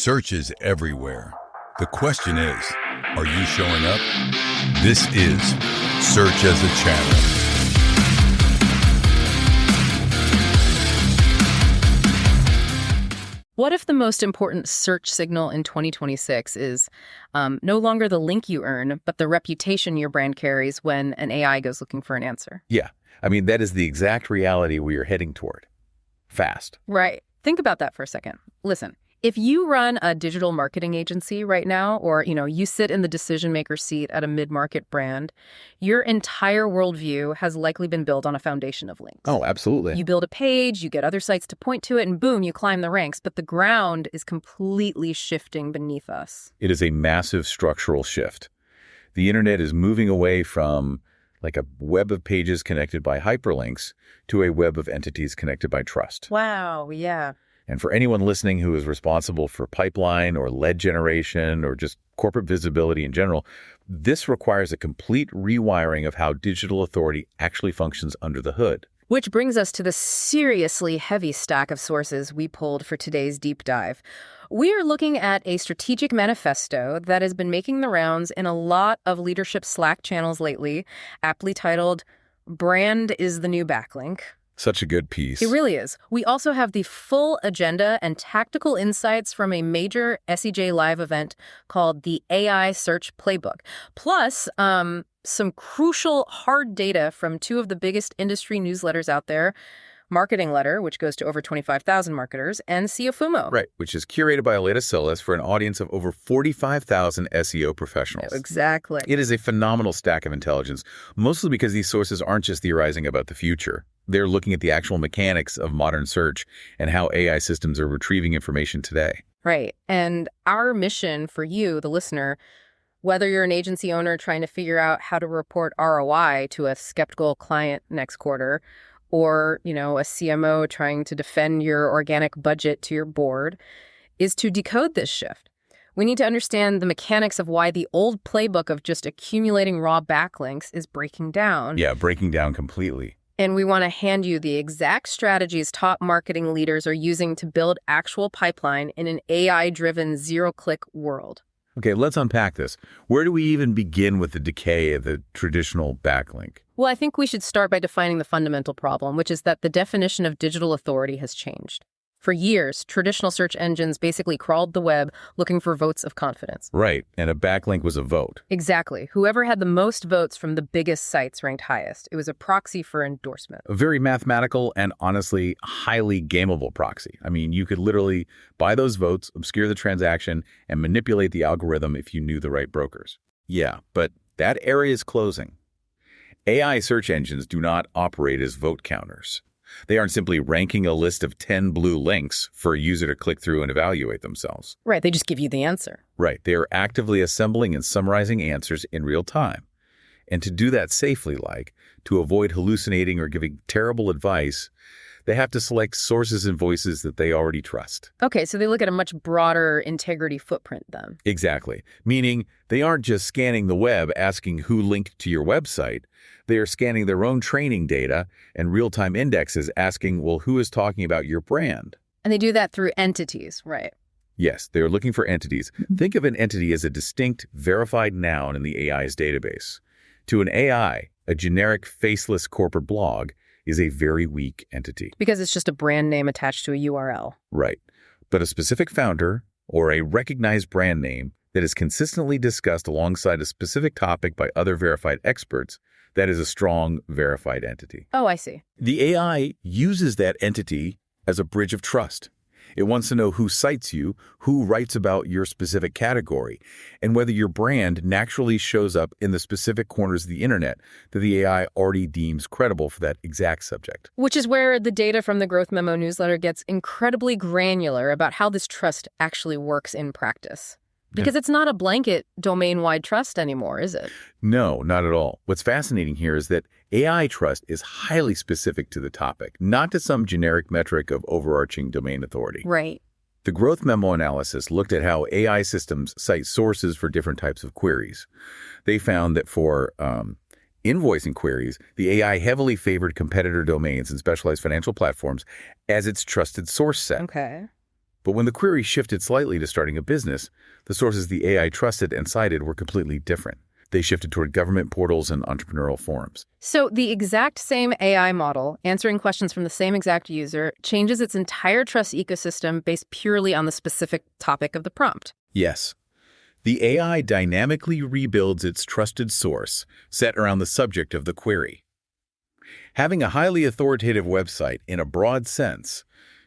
Search is everywhere. The question is, are you showing up? This is Search as a Channel. What if the most important search signal in 2026 is no longer the link you earn, but the reputation your brand carries when an AI goes looking for an answer? Yeah, I mean, that is the exact reality we are heading toward. Fast. Right. Think about that for a second. Listen, if you run a digital marketing agency right now, or, you sit in the decision maker seat at a mid-market brand, your entire worldview has likely been built on a foundation of links. Oh, absolutely. You build a page, you get other sites to point to it, and boom, you climb the ranks. But the ground is completely shifting beneath us. It is a massive structural shift. The internet is moving away from like a web of pages connected by hyperlinks to a web of entities connected by trust. Wow, yeah. And for anyone listening who is responsible for pipeline or lead generation or just corporate visibility in general, this requires a complete rewiring of how digital authority actually functions under the hood. Which brings us to the seriously heavy stack of sources we pulled for today's deep dive. We are looking at a strategic manifesto that has been making the rounds in a lot of leadership Slack channels lately, aptly titled, "Brand is the New Backlink." Such a good piece. It really is. We also have the full agenda and tactical insights from a major SEJ Live event called the AI Search Playbook. Plus, some crucial hard data from two of the biggest industry newsletters out there, Marketing Letter, which goes to over 25,000 marketers, and CFUMO. Right, which is curated by Aleta Silas for an audience of over 45,000 SEO professionals. Exactly. It is a phenomenal stack of intelligence, mostly because these sources aren't just theorizing about the future. They're looking at the actual mechanics of modern search and how AI systems are retrieving information today. Right. And our mission for you, the listener, whether you're an agency owner trying to figure out how to report ROI to a skeptical client next quarter, or, a CMO trying to defend your organic budget to your board, is to decode this shift. We need to understand the mechanics of why the old playbook of just accumulating raw backlinks is breaking down. Yeah, breaking down completely. And we want to hand you the exact strategies top marketing leaders are using to build actual pipeline in an AI-driven zero-click world. Okay, let's unpack this. Where do we even begin with the decay of the traditional backlink? Well, I think we should start by defining the fundamental problem, which is that the definition of digital authority has changed. For years, traditional search engines basically crawled the web looking for votes of confidence. Right, and a backlink was a vote. Exactly. Whoever had the most votes from the biggest sites ranked highest. It was a proxy for endorsement. A very mathematical and honestly highly gameable proxy. I mean, you could literally buy those votes, obscure the transaction, and manipulate the algorithm if you knew the right brokers. Yeah, but that area is closing. AI search engines do not operate as vote counters. They aren't simply ranking a list of 10 blue links for a user to click through and evaluate themselves. Right, they just give you the answer. Right, they are actively assembling and summarizing answers in real time. And to do that safely, to avoid hallucinating or giving terrible advice, they have to select sources and voices that they already trust. Okay, so they look at a much broader integrity footprint then. Exactly, meaning they aren't just scanning the web asking who linked to your website. They are scanning their own training data and real-time indexes asking, well, who is talking about your brand? And they do that through entities, right? Yes, they're looking for entities. Think of an entity as a distinct, verified noun in the AI's database. To an AI, a generic, faceless corporate blog is a very weak entity. Because it's just a brand name attached to a URL. Right. But a specific founder or a recognized brand name that is consistently discussed alongside a specific topic by other verified experts, that is a strong, verified entity. Oh, I see. The AI uses that entity as a bridge of trust. It wants to know who cites you, who writes about your specific category, and whether your brand naturally shows up in the specific corners of the internet that the AI already deems credible for that exact subject. Which is where the data from the Growth Memo newsletter gets incredibly granular about how this trust actually works in practice. Because it's not a blanket domain-wide trust anymore, is it? No, not at all. What's fascinating here is that AI trust is highly specific to the topic, not to some generic metric of overarching domain authority. Right. The Growth Memo analysis looked at how AI systems cite sources for different types of queries. They found that for invoicing queries, the AI heavily favored competitor domains and specialized financial platforms as its trusted source set. Okay. But when the query shifted slightly to starting a business, the sources the AI trusted and cited were completely different. They shifted toward government portals and entrepreneurial forums. So the exact same AI model, answering questions from the same exact user, changes its entire trust ecosystem based purely on the specific topic of the prompt. Yes. The AI dynamically rebuilds its trusted source set around the subject of the query. Having a highly authoritative website in a broad sense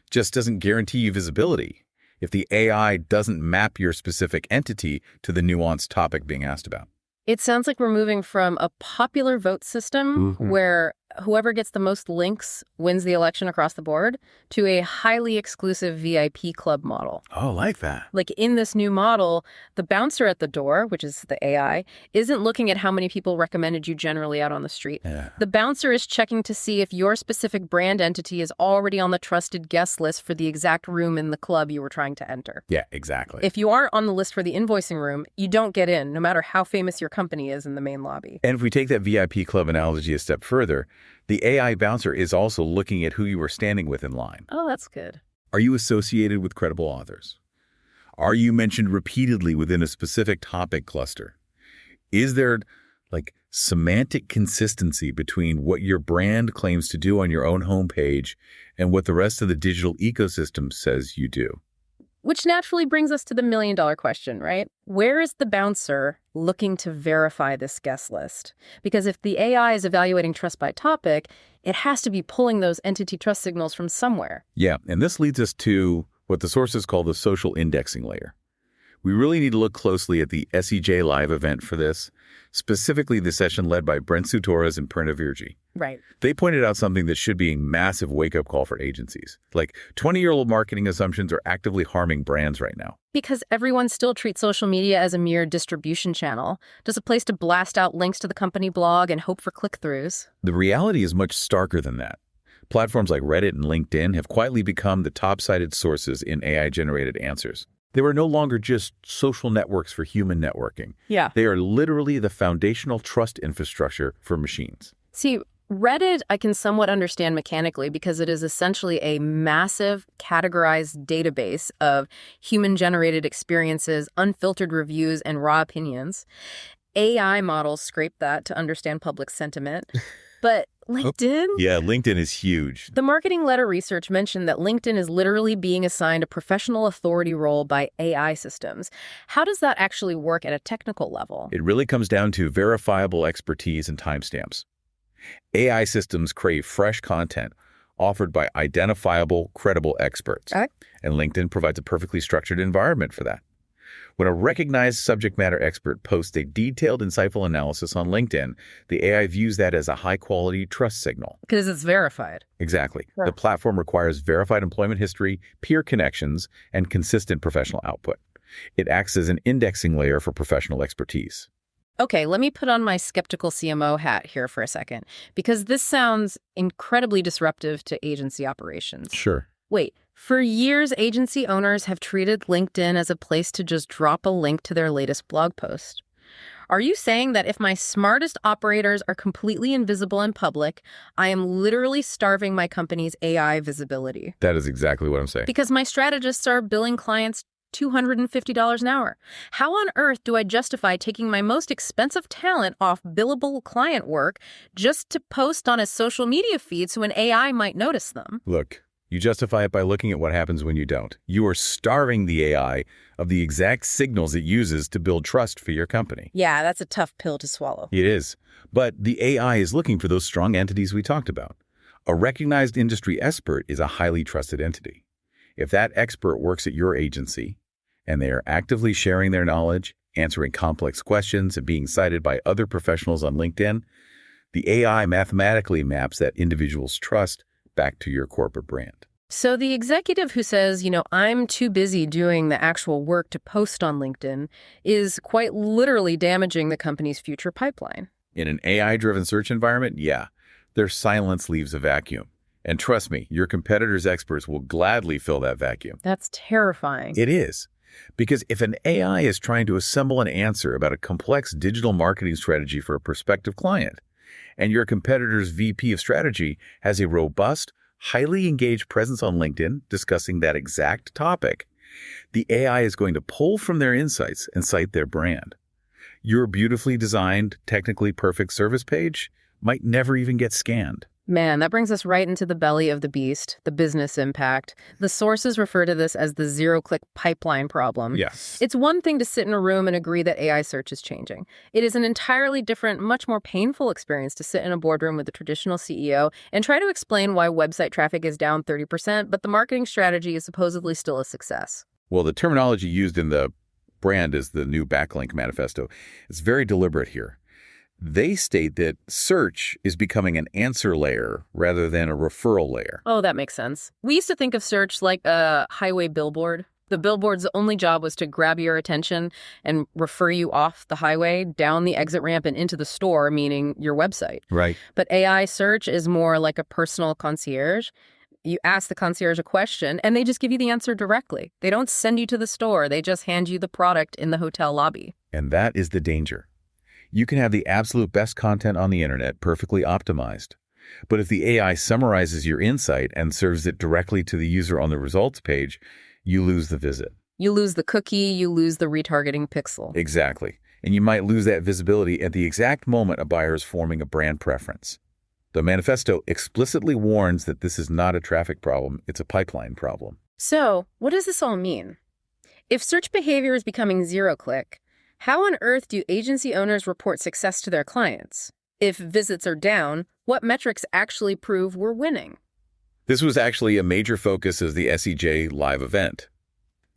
just doesn't guarantee you visibility if the AI doesn't map your specific entity to the nuanced topic being asked about. It sounds like we're moving from a popular vote system where whoever gets the most links wins the election across the board to a highly exclusive VIP club model. Oh, like that. Like in this new model, the bouncer at the door, which is the AI, isn't looking at how many people recommended you generally out on the street. Yeah. The bouncer is checking to see if your specific brand entity is already on the trusted guest list for the exact room in the club you were trying to enter. Yeah, exactly. If you aren't on the list for the invoicing room, you don't get in, no matter how famous your company is in the main lobby. And if we take that VIP club analogy a step further, the AI bouncer is also looking at who you are standing with in line. Oh, that's good. Are you associated with credible authors? Are you mentioned repeatedly within a specific topic cluster? Is there, semantic consistency between what your brand claims to do on your own homepage and what the rest of the digital ecosystem says you do? Which naturally brings us to the million-dollar question, right? Where is the bouncer looking to verify this guest list? Because if the AI is evaluating trust by topic, it has to be pulling those entity trust signals from somewhere. Yeah, and this leads us to what the sources call the social indexing layer. We really need to look closely at the SEJ Live event for this, specifically the session led by Brent Sutorez and Perna Virji. Right. They pointed out something that should be a massive wake-up call for agencies. 20-year-old marketing assumptions are actively harming brands right now. Because everyone still treats social media as a mere distribution channel, just a place to blast out links to the company blog and hope for click-throughs. The reality is much starker than that. Platforms like Reddit and LinkedIn have quietly become the top-cited sources in AI-generated answers. They are no longer just social networks for human networking. Yeah. They are literally the foundational trust infrastructure for machines. See, Reddit I can somewhat understand mechanically because it is essentially a massive categorized database of human-generated experiences, unfiltered reviews, and raw opinions. AI models scrape that to understand public sentiment. But LinkedIn? Yeah, LinkedIn is huge. The marketing letter research mentioned that LinkedIn is literally being assigned a professional authority role by AI systems. How does that actually work at a technical level? It really comes down to verifiable expertise and timestamps. AI systems crave fresh content offered by identifiable, credible experts. Okay. And LinkedIn provides a perfectly structured environment for that. When a recognized subject matter expert posts a detailed, insightful analysis on LinkedIn, the AI views that as a high-quality trust signal. Because it's verified. Exactly. Sure. The platform requires verified employment history, peer connections, and consistent professional output. It acts as an indexing layer for professional expertise. Okay, let me put on my skeptical CMO hat here for a second, because this sounds incredibly disruptive to agency operations. Sure. Wait, for years, agency owners have treated LinkedIn as a place to just drop a link to their latest blog post. Are you saying that if my smartest operators are completely invisible in public, I am literally starving my company's AI visibility? That is exactly what I'm saying. Because my strategists are billing clients $250 an hour. How on earth do I justify taking my most expensive talent off billable client work just to post on a social media feed so an AI might notice them? Look, you justify it by looking at what happens when you don't. You are starving the AI of the exact signals it uses to build trust for your company. Yeah, that's a tough pill to swallow. It is. But the AI is looking for those strong entities we talked about. A recognized industry expert is a highly trusted entity. If that expert works at your agency, and they are actively sharing their knowledge, answering complex questions, and being cited by other professionals on LinkedIn, the AI mathematically maps that individual's trust back to your corporate brand. So the executive who says, I'm too busy doing the actual work to post on LinkedIn is quite literally damaging the company's future pipeline. In an AI-driven search environment, yeah, their silence leaves a vacuum. And trust me, your competitors' experts will gladly fill that vacuum. That's terrifying. It is. Because if an AI is trying to assemble an answer about a complex digital marketing strategy for a prospective client, and your competitor's VP of strategy has a robust, highly engaged presence on LinkedIn discussing that exact topic, the AI is going to pull from their insights and cite their brand. Your beautifully designed, technically perfect service page might never even get scanned. Man, that brings us right into the belly of the beast, the business impact. The sources refer to this as the zero-click pipeline problem. Yes. It's one thing to sit in a room and agree that AI search is changing. It is an entirely different, much more painful experience to sit in a boardroom with a traditional CEO and try to explain why website traffic is down 30%, but the marketing strategy is supposedly still a success. Well, the terminology used in the brand is the new backlink manifesto. It's very deliberate here. They state that search is becoming an answer layer rather than a referral layer. Oh, that makes sense. We used to think of search like a highway billboard. The billboard's only job was to grab your attention and refer you off the highway, down the exit ramp, and into the store, meaning your website. Right. But AI search is more like a personal concierge. You ask the concierge a question, and they just give you the answer directly. They don't send you to the store. They just hand you the product in the hotel lobby. And that is the danger. You can have the absolute best content on the internet perfectly optimized. But if the AI summarizes your insight and serves it directly to the user on the results page, you lose the visit. You lose the cookie, you lose the retargeting pixel. Exactly. And you might lose that visibility at the exact moment a buyer is forming a brand preference. The manifesto explicitly warns that this is not a traffic problem, it's a pipeline problem. So, what does this all mean? If search behavior is becoming zero-click, how on earth do agency owners report success to their clients? If visits are down, what metrics actually prove we're winning? This was actually a major focus of the SEJ live event.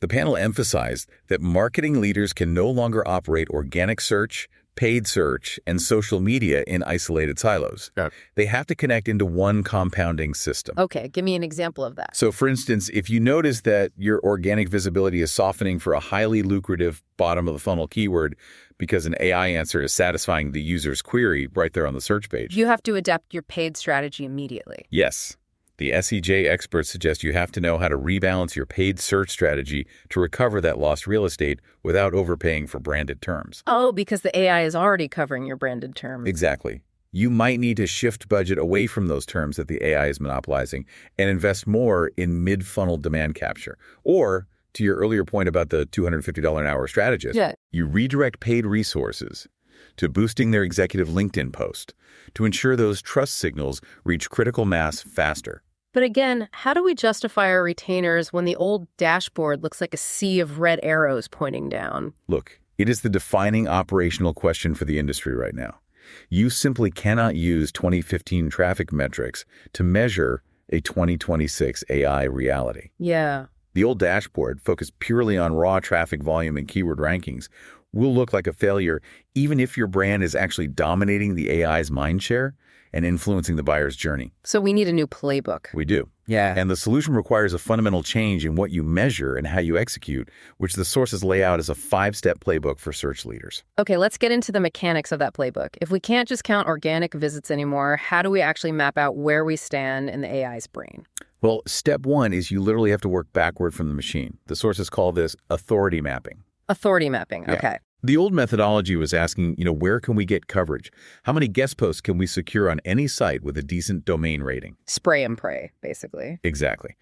The panel emphasized that marketing leaders can no longer operate organic search, paid search, and social media in isolated silos. Yeah. They have to connect into one compounding system. Okay, give me an example of that. So, for instance, if you notice that your organic visibility is softening for a highly lucrative bottom-of-the-funnel keyword because an AI answer is satisfying the user's query right there on the search page. You have to adapt your paid strategy immediately. Yes. The SEJ experts suggest you have to know how to rebalance your paid search strategy to recover that lost real estate without overpaying for branded terms. Oh, because the AI is already covering your branded terms. Exactly. You might need to shift budget away from those terms that the AI is monopolizing and invest more in mid-funnel demand capture. Or, to your earlier point about the $250 an hour strategist, you redirect paid resources to boosting their executive LinkedIn post to ensure those trust signals reach critical mass faster. But again, how do we justify our retainers when the old dashboard looks like a sea of red arrows pointing down? Look, it is the defining operational question for the industry right now. You simply cannot use 2015 traffic metrics to measure a 2026 AI reality. Yeah. The old dashboard, focused purely on raw traffic volume and keyword rankings, will look like a failure even if your brand is actually dominating the AI's mindshare and influencing the buyer's journey. So we need a new playbook. We do. Yeah. And the solution requires a fundamental change in what you measure and how you execute, which the sources lay out as a 5-step playbook for search leaders. Okay, let's get into the mechanics of that playbook. If we can't just count organic visits anymore, how do we actually map out where we stand in the AI's brain? Well, step 1 is you literally have to work backward from the machine. The sources call this authority mapping. Authority mapping, Yeah. okay. The old methodology was asking, where can we get coverage? How many guest posts can we secure on any site with a decent domain rating? Spray and pray, basically. Exactly.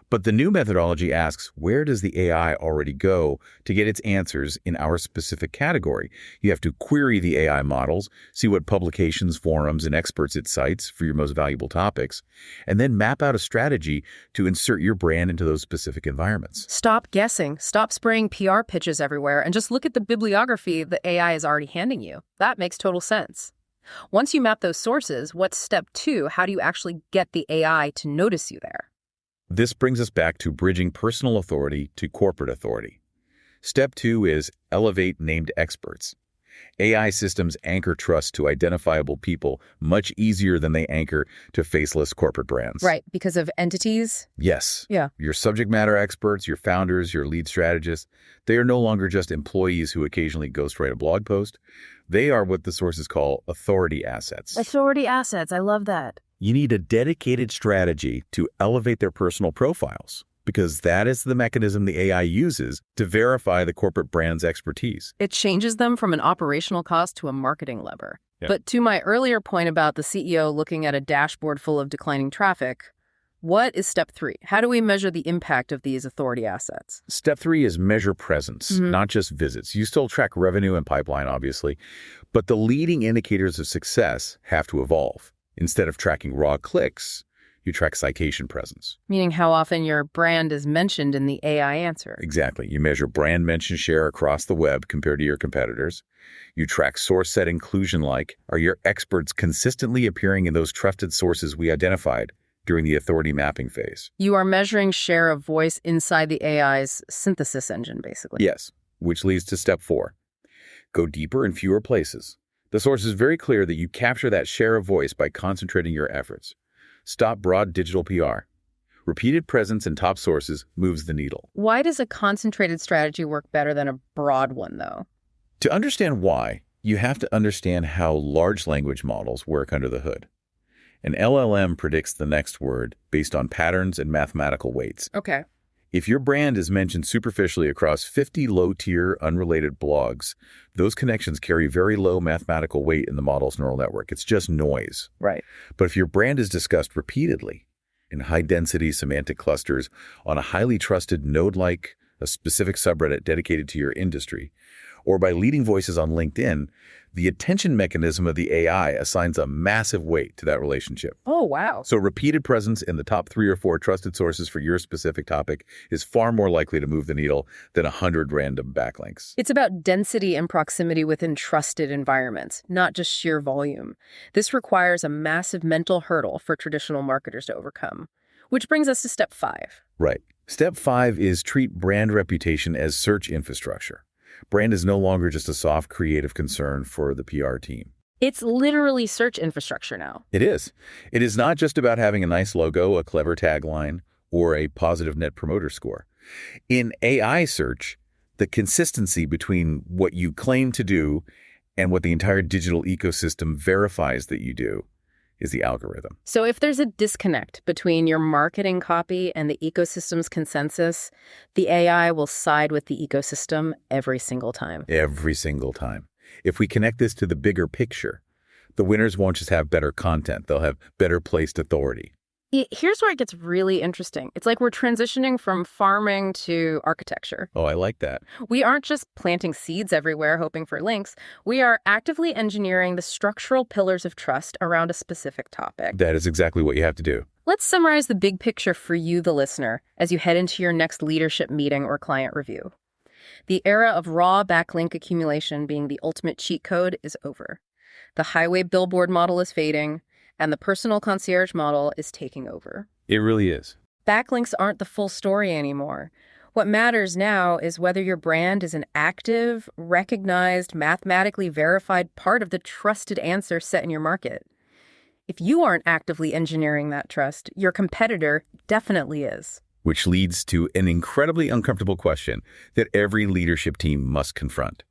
But the new methodology asks, where does the AI already go to get its answers in our specific category? You have to query the AI models, see what publications, forums, and experts it cites for your most valuable topics, and then map out a strategy to insert your brand into those specific environments. Stop guessing. Stop spraying PR pitches everywhere and just look at the bibliography the AI is already handing you. That makes total sense. Once you map those sources, what's step 2? How do you actually get the AI to notice you there? This brings us back to bridging personal authority to corporate authority. Step 2 is elevate named experts. AI systems anchor trust to identifiable people much easier than they anchor to faceless corporate brands. Right, because of entities? Yes. Yeah. Your subject matter experts, your founders, your lead strategists, they are no longer just employees who occasionally ghostwrite a blog post. They are what the sources call authority assets. Authority assets, I love that. You need a dedicated strategy to elevate their personal profiles, because that is the mechanism the AI uses to verify the corporate brand's expertise. It changes them from an operational cost to a marketing lever. Yeah. But to my earlier point about the CEO looking at a dashboard full of declining traffic, What is step 3? How do we measure the impact of these authority assets? Step 3 is measure presence, not just visits. You still track revenue and pipeline, obviously, but the leading indicators of success have to evolve. Instead of tracking raw clicks, you track citation presence. Meaning how often your brand is mentioned in the AI answer. Exactly. You measure brand mention share across the web compared to your competitors. You track source set inclusion like, are your experts consistently appearing in those trusted sources we identified during the authority mapping phase? You are measuring share of voice inside the AI's synthesis engine, basically. Yes, which leads to step 4. Go deeper in fewer places. The source is very clear that you capture that share of voice by concentrating your efforts. Stop broad digital PR. Repeated presence in top sources moves the needle. Why does a concentrated strategy work better than a broad one, though? To understand why, you have to understand how large language models work under the hood. An LLM predicts the next word based on patterns and mathematical weights. Okay. If your brand is mentioned superficially across 50 low-tier, unrelated blogs, those connections carry very low mathematical weight in the model's neural network. It's just noise. Right. But if your brand is discussed repeatedly in high-density semantic clusters on a highly trusted node like a specific subreddit dedicated to your industry, or by leading voices on LinkedIn, the attention mechanism of the AI assigns a massive weight to that relationship. Oh, wow. So repeated presence in the top 3 or 4 trusted sources for your specific topic is far more likely to move the needle than 100 random backlinks. It's about density and proximity within trusted environments, not just sheer volume. This requires a massive mental hurdle for traditional marketers to overcome. Which brings us to step 5. Right. Step 5 is treat brand reputation as search infrastructure. Brand is no longer just a soft creative concern for the PR team. It's literally search infrastructure now. It is. It is not just about having a nice logo, a clever tagline, or a positive net promoter score. In AI search, the consistency between what you claim to do and what the entire digital ecosystem verifies that you do is the algorithm. So if there's a disconnect between your marketing copy and the ecosystem's consensus, the AI will side with the ecosystem every single time. Every single time. If we connect this to the bigger picture, the winners won't just have better content, they'll have better placed authority. Here's where it gets really interesting. It's like we're transitioning from farming to architecture. Oh, I like that. We aren't just planting seeds everywhere hoping for links. We are actively engineering the structural pillars of trust around a specific topic. That is exactly what you have to do. Let's summarize the big picture for you, the listener, as you head into your next leadership meeting or client review. The era of raw backlink accumulation being the ultimate cheat code is over. The highway billboard model is fading, and the personal concierge model is taking over. It really is. Backlinks aren't the full story anymore. What matters now is whether your brand is an active, recognized, mathematically verified part of the trusted answer set in your market. If you aren't actively engineering that trust, your competitor definitely is. Which leads to an incredibly uncomfortable question that every leadership team must confront.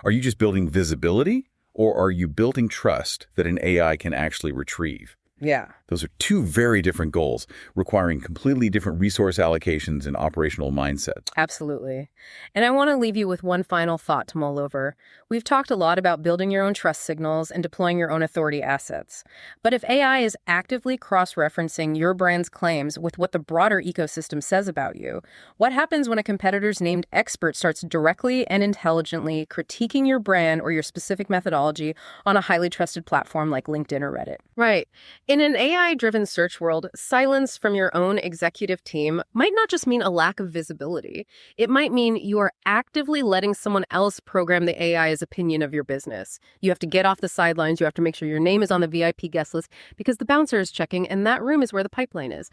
Are you just building visibility, or are you building trust that an AI can actually retrieve? Yeah. Those are two very different goals, requiring completely different resource allocations and operational mindsets. Absolutely. And I want to leave you with one final thought to mull over. We've talked a lot about building your own trust signals and deploying your own authority assets. But if AI is actively cross-referencing your brand's claims with what the broader ecosystem says about you, what happens when a competitor's named expert starts directly and intelligently critiquing your brand or your specific methodology on a highly trusted platform like LinkedIn or Reddit? Right. In an AI-driven search world, silence from your own executive team might not just mean a lack of visibility. It might mean you are actively letting someone else program the AI's opinion of your business. You have to get off the sidelines. You have to make sure your name is on the VIP guest list because the bouncer is checking, and that room is where the pipeline is.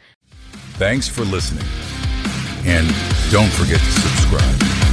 Thanks for listening. And don't forget to subscribe.